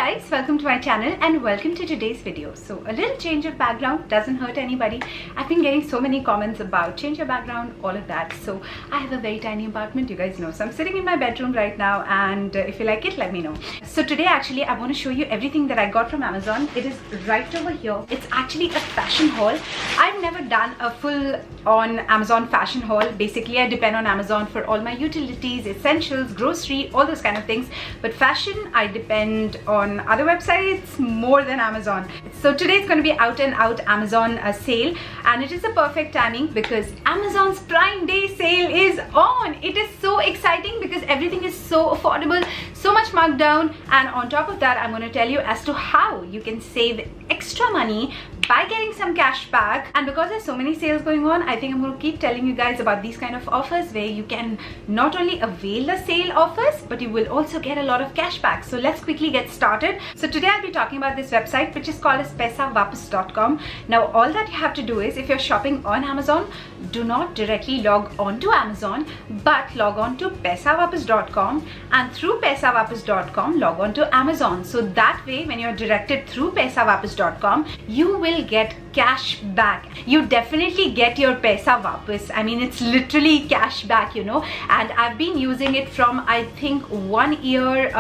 guys, welcome to my channel and welcome to today's video. So a little change of background doesn't hurt anybody. I've been getting so many comments about change your background, all of that. So I have a very tiny apartment, you guys know. So I'm sitting in my bedroom right now, and if you like it, let me know. So today actually I want to show you everything that I got from Amazon. It is right over here. It's actually a fashion haul. I've never done a full on Amazon fashion haul. Basically I depend on Amazon for all my utilities, essentials, grocery, all those kind of things. But fashion, I depend on other websites more than Amazon. So today it's going to be out and out Amazon sale, and it is a perfect timing because Amazon's Prime Day sale is on. It is so exciting because everything is so affordable, so much marked down, and on top of that I'm going to tell you as to how you can save extra money by getting some cash back. And because there's so many sales going on, I think I'm going to keep telling you guys about these kind of offers where you can not only avail the sale offers, but you will also get a lot of cash back. So let's quickly get started. So today I'll be talking about this website, which is called as paisavapas.com. Now all that you have to do is, if you're shopping on Amazon, do not directly log on to Amazon, but log on to paisavapas.com, and through paisavapas.com log on to Amazon. So that way when you're directed through paisavapas.com, you will get cash back. You definitely get your paisa vapas. I mean, it's literally cash back, you know. And I've been using it from I think 1 year,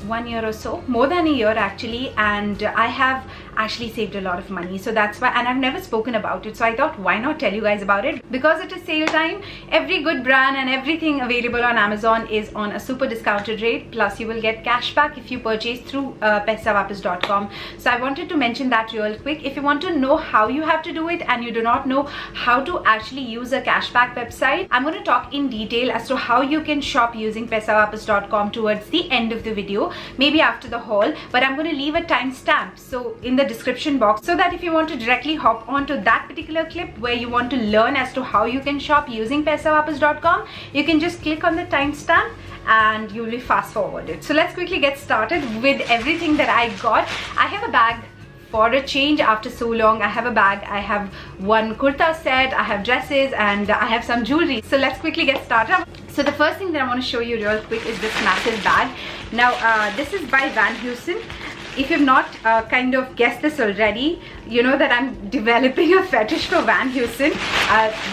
one year or so, more than a year actually, and I have actually saved a lot of money. So that's why, and I've never spoken about it, so I thought why not tell you guys about it. Because it is sale time, every good brand and everything available on Amazon is on a super discounted rate, plus you will get cash back if you purchase through paisavapas.com. so I wanted to mention that real quick. If you want to know how you have to do it and you do not know how to actually use a cashback website, I'm going to talk in detail as to how you can shop using paisavapas.com towards the end of the video, maybe after the haul, but I'm going to leave a timestamp so in the description box, so that if you want to directly hop onto that particular clip where you want to learn as to how you can shop using paisavapas.com, you can just click on the timestamp and you will be fast forwarded. So let's quickly get started with everything that I got. I have a bag for a change after so long. I have a bag, I have one kurta set, I have dresses, and I have some jewelry. So let's quickly get started. So the first thing that I want to show you real quick is this massive bag. Now this is by Van Heusen. If you've not kind of guessed this already, you know that I'm developing a fetish for Van Heusen.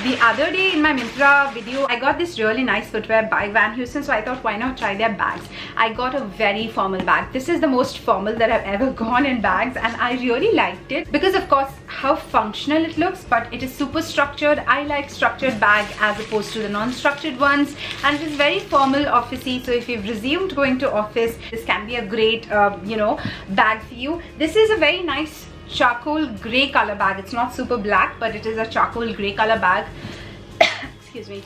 The other day in my Myntra video, I got this really nice footwear by Van Heusen, so I thought why not try their bags. I got a very formal bag. This is the most formal that I've ever gone in bags, and I really liked it because of course how functional it looks, but it is super structured. I like structured bag as opposed to the non-structured ones, and it is very formal, officey. So if you've resumed going to office, this can be a great you know, bag for you. This is a very nice charcoal gray color bag. It's not super black, but it is a charcoal gray color bag. Excuse me.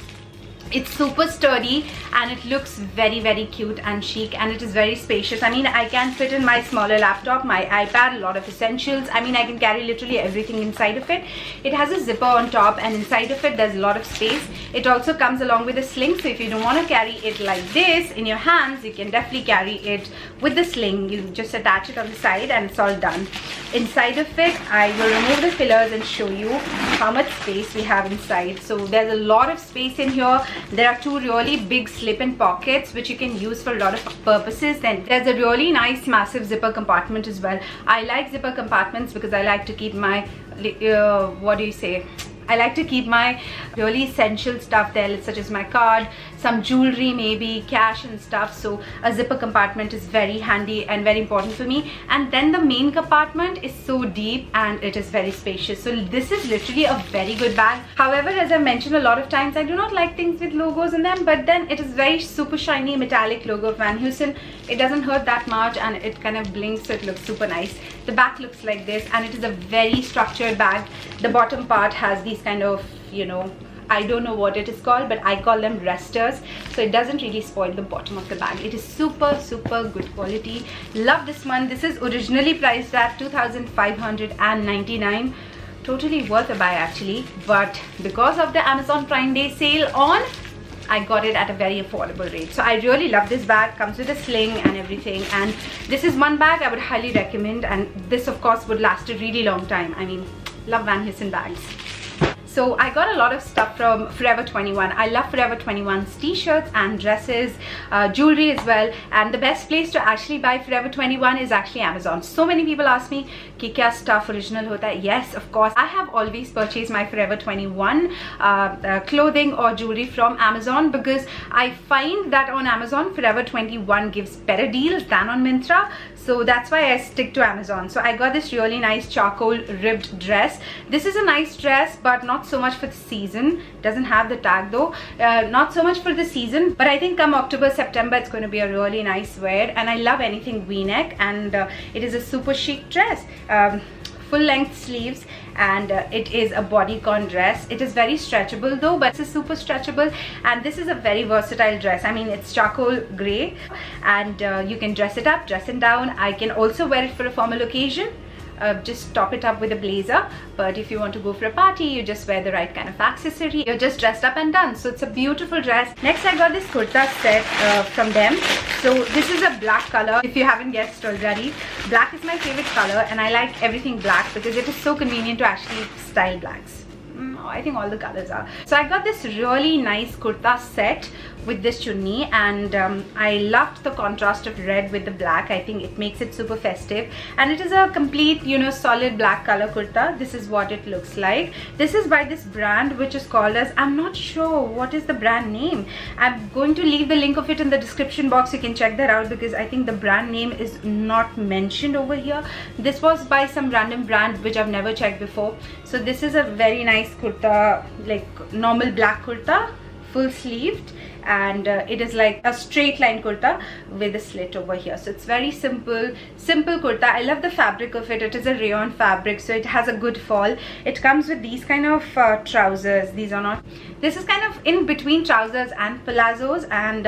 It's super sturdy and it looks very, very cute and chic, and it is very spacious. I mean, I can fit in my smaller laptop, my iPad, a lot of essentials. I mean, I can carry literally everything inside of it. It has a zipper on top, and inside of it there's a lot of space. It also comes along with a sling, so if you don't want to carry it like this in your hands, you can definitely carry it with the sling. You just attach it on the side and it's all done. Inside of it, I will remove the fillers and show you how much space we have inside. So there's a lot of space in here. There are two really big slip-in pockets which you can use for a lot of purposes. Then there's a really nice massive zipper compartment as well. I like zipper compartments because I like to keep my what do you say, I like to keep my really essential stuff there, such as my card, some jewelry, maybe cash and stuff. So a zipper compartment is very handy and very important for me. And then the main compartment is so deep and it is very spacious. So this is literally a very good bag. However, as I mentioned a lot of times, I do not like things with logos in them, but then it is very super shiny metallic logo of Van Heusen. It doesn't hurt that much and it kind of blinks, so it looks super nice. The back looks like this, and it is a very structured bag. The bottom part has these kind of, you know, I don't know what it is called, but I call them resters, so it doesn't really spoil the bottom of the bag. It is super good quality. Love this one. This is originally priced at 2,599. Totally worth a buy actually, but because of the Amazon Prime Day sale on, I got it at a very affordable rate. So I really love this bag. Comes with a sling and everything, and this is one bag I would highly recommend, and this of course would last a really long time. I mean, love Van Heusen bags. So I got a lot of stuff from Forever 21. I love Forever 21's t-shirts and dresses, jewelry as well. And the best place to actually buy Forever 21 is actually Amazon. So many people ask me कि क्या stuff original होता है? Yes, of course. I have always purchased my Forever 21 clothing or jewelry from Amazon, because I find that on Amazon Forever 21 gives better deals than on Myntra. So that's why I stick to Amazon. So I got this really nice charcoal ribbed dress. This is a nice dress, but not so much for the season. Doesn't have the tag though. Not so much for the season, but I think come October, September, it's going to be a really nice wear. And I love anything V-neck, and it is a super chic dress. Full length sleeves, and it is a bodycon dress. It is very stretchable though, but it's super stretchable, and this is a very versatile dress. I mean, it's charcoal gray, and you can dress it up, dress it down. I can also wear it for a formal occasion. Just top it up with a blazer, but if you want to go for a party, you just wear the right kind of accessory. You're just dressed up and done. So it's a beautiful dress. Next, I got this kurta set from them. So this is a black color. If you haven't guessed already, black is my favorite color, and I like everything black because it is so convenient to actually style blacks. I think all the colors are. So I got this really nice kurta set with this chunni, and I loved the contrast of red with the black. I think it makes it super festive, and it is a complete, you know, solid black color kurta. This is what it looks like. This is by this brand which is called as, I'm not sure what is the brand name. I'm going to leave the link of it in the description box. You can check that out, because I think the brand name is not mentioned over here. This was by some random brand which I've never checked before. So this is a very nice kurta, like normal black kurta, full sleeved, and it is like a straight line kurta with a slit over here. So it's very simple kurta. I love the fabric of it. It is a rayon fabric, so it has a good fall. It comes with these kind of trousers. These are not, this is kind of in between trousers and palazzos, and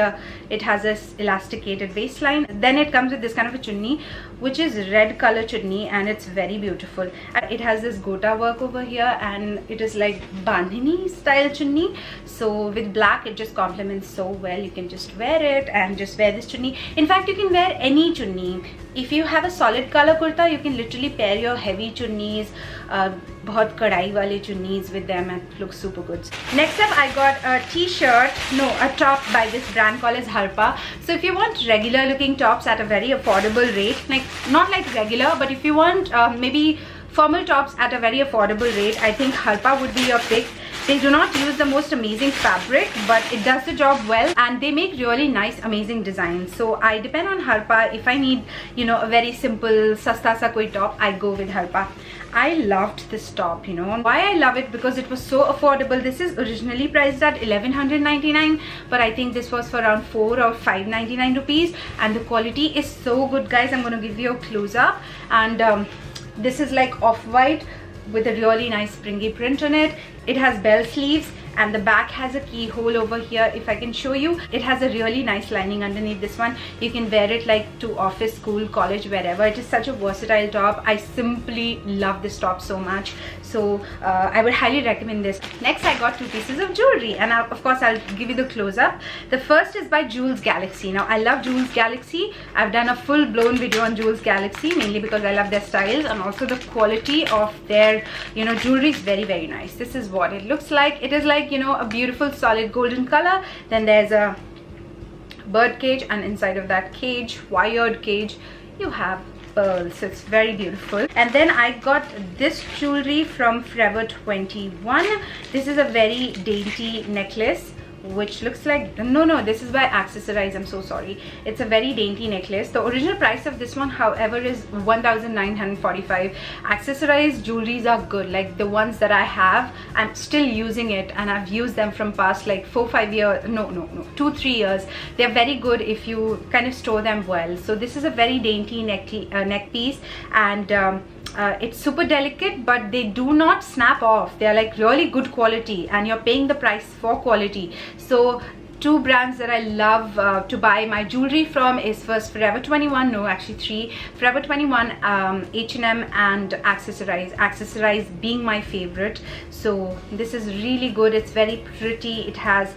it has this elasticated waistline. Then it comes with this kind of a chunni, which is red color chunni, and it's very beautiful. It has this gota work over here, and it is like bandhani style chunni. So with black, it just complements so well. You can just wear it and just wear this chunni. In fact, you can wear any chunni. If you have a solid color kurta, you can literally pair your heavy chunnis, bahut kadai wale chunnis with them, and it looks super good. Next up, I got a t-shirt, no, a top by this brand called as Harpa. So if you want regular looking tops at a very affordable rate, like not like regular, but if you want maybe formal tops at a very affordable rate, I think Harpa would be your pick. They do not use the most amazing fabric, but it does the job well, and they make really nice, amazing designs. So I depend on Harpa. If I need, you know, a very simple sasta sa koi top, I go with Harpa. I loved this top, you know. Why I love it? Because it was so affordable. This is originally priced at 1199, but I think this was for around 4 or 599 rupees, and the quality is so good, guys. I'm going to give you a close-up, and this is like off-white with a really nice springy print on it. It has bell sleeves, and the back has a keyhole over here. If I can show you, it has a really nice lining underneath this one. You can wear it like to office, school, college, wherever. It is such a versatile top. I simply love this top so much. So I would highly recommend this. Next, I got 2 pieces of jewelry, and of course I'll give you the close-up. The first is by Jewels Galaxy. Now I love Jewels Galaxy. I've done a full-blown video on Jewels Galaxy, mainly because I love their styles, and also the quality of their, you know, jewelry is very, very nice. This is what it looks like. It is like, you know, a beautiful solid golden color. Then there's a bird cage, and inside of that cage, wired cage, you have pearls. So it's very beautiful. And then I got this jewelry from Forever 21. This is a very dainty necklace, which looks like, no, this is by Accessorize. I'm so sorry. It's a very dainty necklace. The original price of this one, however, is 1945. Accessorize jewelries are good. Like the ones that I have, I'm still using it, and I've used them from past like 4-5 years, no, 2-3 years. They're very good if you kind of store them well. So this is a very dainty neck piece, and it's super delicate, but they do not snap off. They're like really good quality, and you're paying the price for quality. So 2 brands that I love to buy my jewelry from is first Forever 21, no, actually 3, Forever 21, H&M, and Accessorize. Accessorize being my favorite. So this is really good. It's very pretty. It has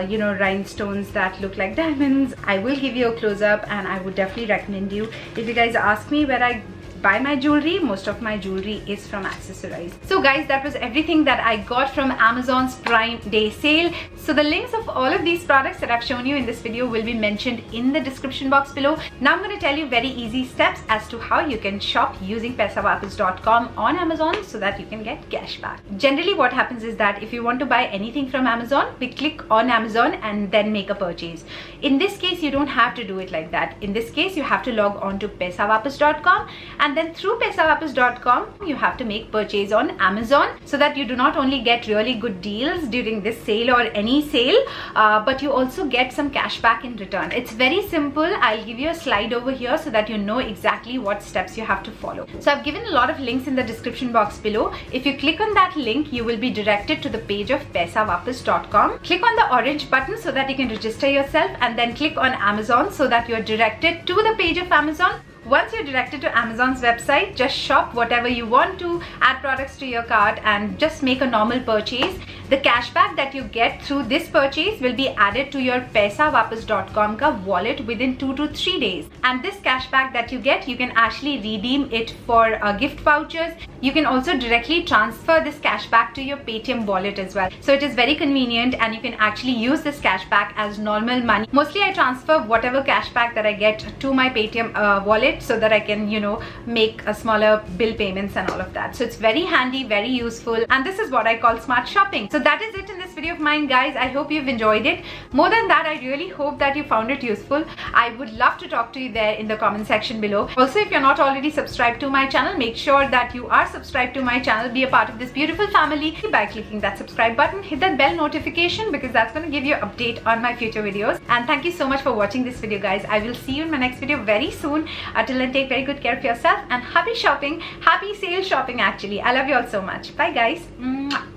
you know, rhinestones that look like diamonds. I will give you a close-up, and I would definitely recommend you. If you guys ask me where I buy my jewelry. Most of my jewelry is from Accessorize. So guys, that was everything that I got from Amazon's Prime Day sale. So the links of all of these products that I've shown you in this video will be mentioned in the description box below. Now I'm going to tell you very easy steps as to how you can shop using PaisaVapas.com on Amazon so that you can get cash back. Generally what happens is that if you want to buy anything from Amazon, we click on Amazon and then make a purchase. In this case, you don't have to do it like that. In this case, you have to log on to PaisaVapas.com, and then through PaisaVapas.com, you have to make purchase on Amazon so that you do not only get really good deals during this sale or any sale, but you also get some cash back in return. It's very simple. I'll give you a slide over here so that you know exactly what steps you have to follow. So I've given a lot of links in the description box below. If you click on that link, you will be directed to the page of PaisaVapas.com. Click on the orange button so that you can register yourself, and then click on Amazon so that you're directed to the page of Amazon. Once you're directed to Amazon's website, just shop whatever you want to, add products to your cart, and just make a normal purchase. The cashback that you get through this purchase will be added to your PaisaVapas.com ka wallet within 2 to 3 days. And this cashback that you get, you can actually redeem it for gift vouchers. You can also directly transfer this cashback to your Paytm wallet as well. So it is very convenient, and you can actually use this cashback as normal money. Mostly I transfer whatever cashback that I get to my Paytm wallet, so that I can, you know, make a smaller bill payments and all of that. So it's very handy, very useful, and this is what I call smart shopping. So that is it in this video of mine, guys. I hope you've enjoyed it. More than that, I really hope that you found it useful. I would love to talk to you there in the comment section below. Also, if you're not already subscribed to my channel, make sure that you are subscribed to my channel. Be a part of this beautiful family by clicking that subscribe button. Hit that bell notification, because that's going to give you an update on my future videos. And thank you so much for watching this video, guys. I will see you in my next video very soon. Till then, take very good care of yourself, and happy shopping, happy sale shopping actually. I love you all so much. Bye guys. Mwah.